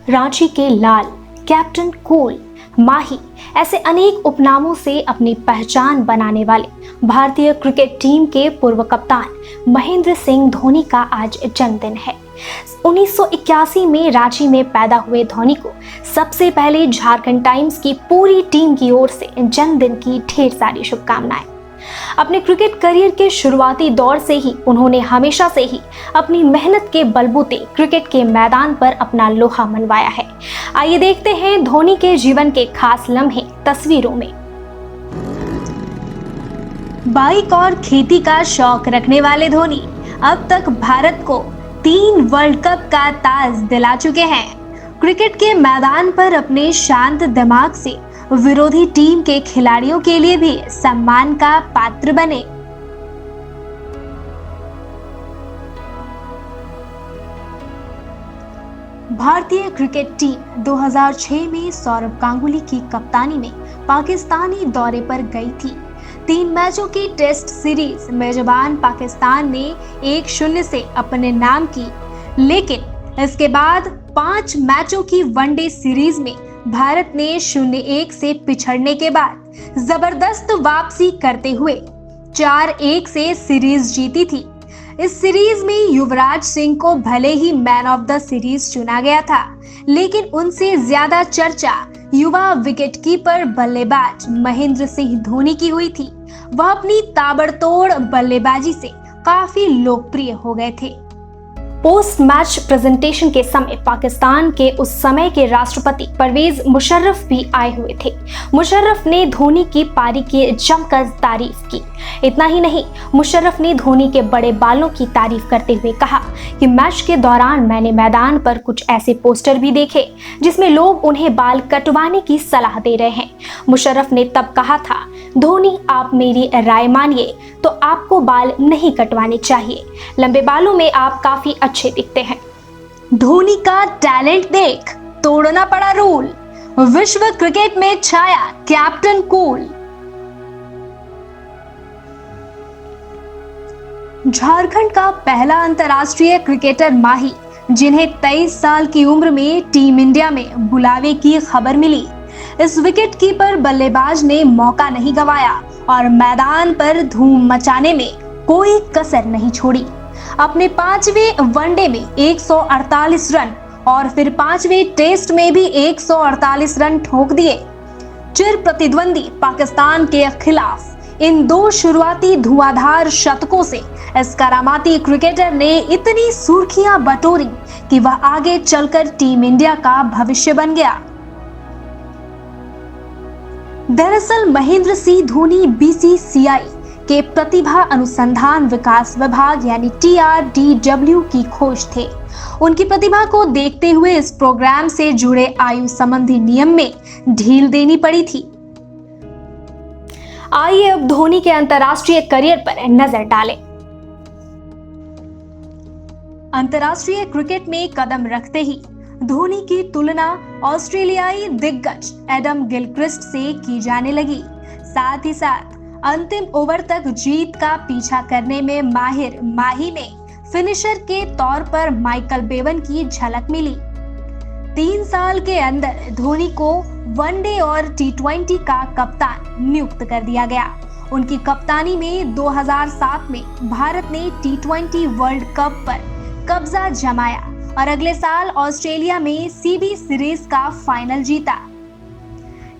रांची के लाल, captain cool, माही ऐसे अनेक उपनामों से अपनी पहचान बनाने वाले भारतीय क्रिकेट टीम के पूर्व कप्तान महेंद्र सिंह धोनी का आज जन्मदिन है। 1981 में रांची में पैदा हुए धोनी को सबसे पहले झारखंड टाइम्स की पूरी टीम की ओर से जन्मदिन की ढेर सारी शुभकामनाएं। अपने क्रिकेट करियर के शुरुआती दौर से ही उन्होंने हमेशा से ही अपनी मेहनत के बलबूते क्रिकेट के मैदान पर अपना लोहा मनवाया है। आइए देखते हैं धोनी के जीवन के खास लम्हे तस्वीरों में। बाइक और खेती का शौक रखने वाले धोनी अब तक भारत को 3 वर्ल्ड कप का ताज दिला चुके हैं। क्रिकेट के मैदान पर अपने शांत दिमाग से विरोधी टीम के खिलाड़ियों के लिए भी सम्मान का पात्र बने। भारतीय क्रिकेट टीम 2006 में सौरव गांगुली की कप्तानी में पाकिस्तानी दौरे पर गई थी। 3 मैचों की टेस्ट सीरीज मेजबान पाकिस्तान ने 1-0 से अपने नाम की, लेकिन इसके बाद 5 मैचों की वनडे सीरीज में भारत ने 0-1 से पिछड़ने के बाद जबरदस्त वापसी करते हुए 4-1 से सीरीज जीती थी। इस सीरीज में युवराज सिंह को भले ही मैन ऑफ द सीरीज चुना गया था, लेकिन उनसे ज्यादा चर्चा युवा विकेटकीपर बल्लेबाज महेंद्र सिंह धोनी की हुई थी। वह अपनी ताबड़तोड़ बल्लेबाजी से काफी लोकप्रिय हो गए थे। पोस्ट मैच प्रेजेंटेशन के समय पाकिस्तान के उस समय के राष्ट्रपति परवेज मुशर्रफ भी आए हुए थे। मुशर्रफ ने धोनी की पारी की जमकर तारीफ की। इतना ही नहीं, मुशर्रफ ने धोनी के बड़े बालों की तारीफ करते हुए कहा कि मैच के दौरान मैंने मैदान पर कुछ ऐसे पोस्टर भी देखे जिसमें लोग उन्हें बाल कटवाने की सलाह दे रहे हैं। मुशर्रफ ने तब कहा था, धोनी आप मेरी राय मानिए तो आपको बाल नहीं कटवाने चाहिए, लंबे बालों में आप काफी अच्छे दिखते हैं। धोनी का टैलेंट देख तोड़ना पड़ा रूल, विश्व क्रिकेट में छाया कैप्टन कूल। झारखंड का पहला अंतर्राष्ट्रीय क्रिकेटर माही, जिन्हें 23 साल की उम्र में टीम इंडिया में बुलावे की खबर मिली। इस विकेटकीपर बल्लेबाज ने मौका नहीं गंवाया और मैदान पर धूम मचाने में कोई कसर नहीं छोड़ी। अपने 5वें वनडे में 148 रन और फिर 5वें टेस्ट में भी 148 रन ठोक दिए। चिर प्रतिद्वंदी पाकिस्तान के खिलाफ इन 2 शुरुआती धुआंधार शतकों से इस करामाती क्रिकेटर ने इतनी सुर्खियां बटोरी कि वह आगे चलकर टीम इंडिया का भविष्य बन गया। दरअसल महेंद्र सिंह धोनी बीसीसीआई के प्रतिभा अनुसंधान विकास विभाग यानी TRDW की खोज थे। उनकी प्रतिभा को देखते हुए इस प्रोग्राम से जुड़े आयु संबंधी नियम में ढील देनी पड़ी थी। आइए अब धोनी के अंतर्राष्ट्रीय करियर पर नजर डालें। अंतर्राष्ट्रीय क्रिकेट में कदम रखते ही धोनी की तुलना ऑस्ट्रेलियाई दिग्गज एडम गिलक्रिस्ट से की जाने लगी। साथ ही साथ अंतिम ओवर तक जीत का पीछा करने में माहिर माही में फिनिशर के तौर पर माइकल बेवन की झलक मिली। 3 साल के अंदर धोनी को वनडे और T20 का कप्तान नियुक्त कर दिया गया। उनकी कप्तानी में 2007 में भारत ने T20 वर्ल्ड कप पर कब्जा जमाया और अगले साल ऑस्ट्रेलिया में CB सीरीज का फाइनल जीता।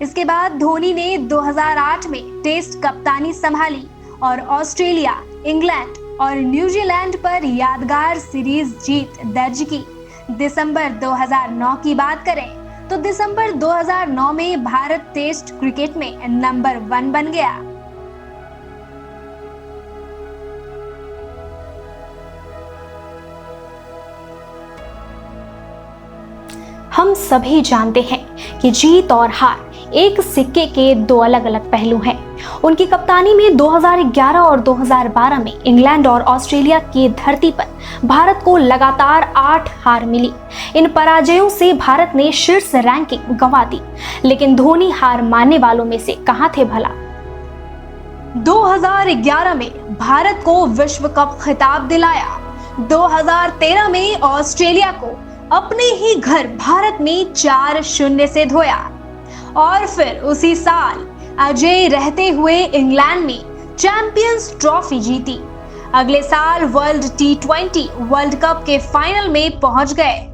इसके बाद धोनी ने 2008 में टेस्ट कप्तानी संभाली और ऑस्ट्रेलिया, इंग्लैंड और न्यूजीलैंड पर यादगार सीरीज जीत दर्ज की। दिसंबर 2009 की बात करें तो दिसंबर 2009 में भारत टेस्ट क्रिकेट में नंबर 1 बन गया। हम सभी जानते हैं कि जीत और हार एक सिक्के के 2 अलग अलग पहलू हैं। उनकी कप्तानी में 2011 और 2012 में इंग्लैंड और ऑस्ट्रेलिया की धरती पर भारत को लगातार 8 हार मिली। इन पराजयों से भारत ने शीर्ष रैंकिंग गंवा दी, लेकिन धोनी हार मानने वालों में से कहां थे भला। 2011 में भारत को विश्व कप खिताब दिलाया, 2013 में ऑस्ट्रेलिया को अपने ही घर भारत में 4-0 से धोया और फिर उसी साल अजय रहते हुए इंग्लैंड में चैंपियंस ट्रॉफी जीती। अगले साल वर्ल्ड T20 वर्ल्ड कप के फाइनल में पहुंच गए।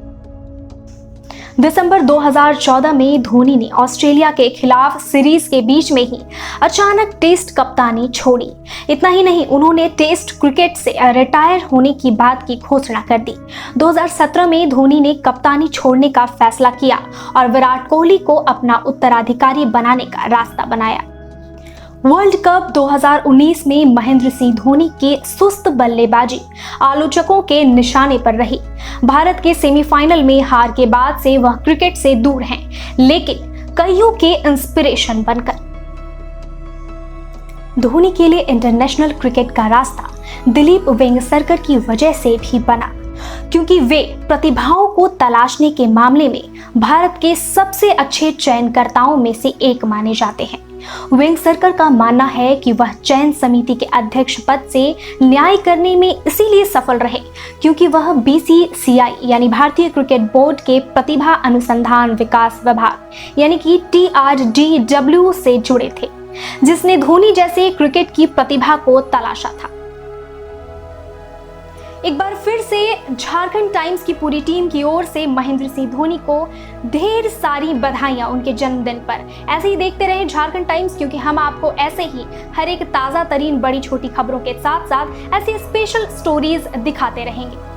दिसंबर 2014 में धोनी ने ऑस्ट्रेलिया के खिलाफ सीरीज के बीच में ही अचानक टेस्ट कप्तानी छोड़ी। इतना ही नहीं, उन्होंने टेस्ट क्रिकेट से रिटायर होने की बात की घोषणा कर दी। 2017 में धोनी ने कप्तानी छोड़ने का फैसला किया और विराट कोहली को अपना उत्तराधिकारी बनाने का रास्ता बनाया। वर्ल्ड कप 2019 में महेंद्र सिंह धोनी की सुस्त बल्लेबाजी आलोचकों के निशाने पर रही। भारत के सेमीफाइनल में हार के बाद से वह क्रिकेट से दूर हैं, लेकिन कईयों के इंस्पिरेशन बनकर। धोनी के लिए इंटरनेशनल क्रिकेट का रास्ता दिलीप वेंगसरकर की वजह से भी बना, क्योंकि वे प्रतिभाओं को तलाशने के मामले में भारत के सबसे अच्छे चयनकर्ताओं में से एक माने जाते हैं। वेंगसरकर का मानना है कि वह चयन समिति के अध्यक्ष पद से न्याय करने में इसीलिए सफल रहे क्योंकि वह BCCI यानी भारतीय क्रिकेट बोर्ड के प्रतिभा अनुसंधान विकास विभाग यानी कि TRDW से जुड़े थे, जिसने धोनी जैसे क्रिकेट की प्रतिभा को तलाशा था। एक बार फिर से झारखंड टाइम्स की पूरी टीम की ओर से महेंद्र सिंह धोनी को ढेर सारी बधाइयां उनके जन्मदिन पर। ऐसे ही देखते रहे झारखंड टाइम्स, क्योंकि हम आपको ऐसे ही हर एक ताजा तरीन बड़ी छोटी खबरों के साथ साथ ऐसी स्पेशल स्टोरीज दिखाते रहेंगे।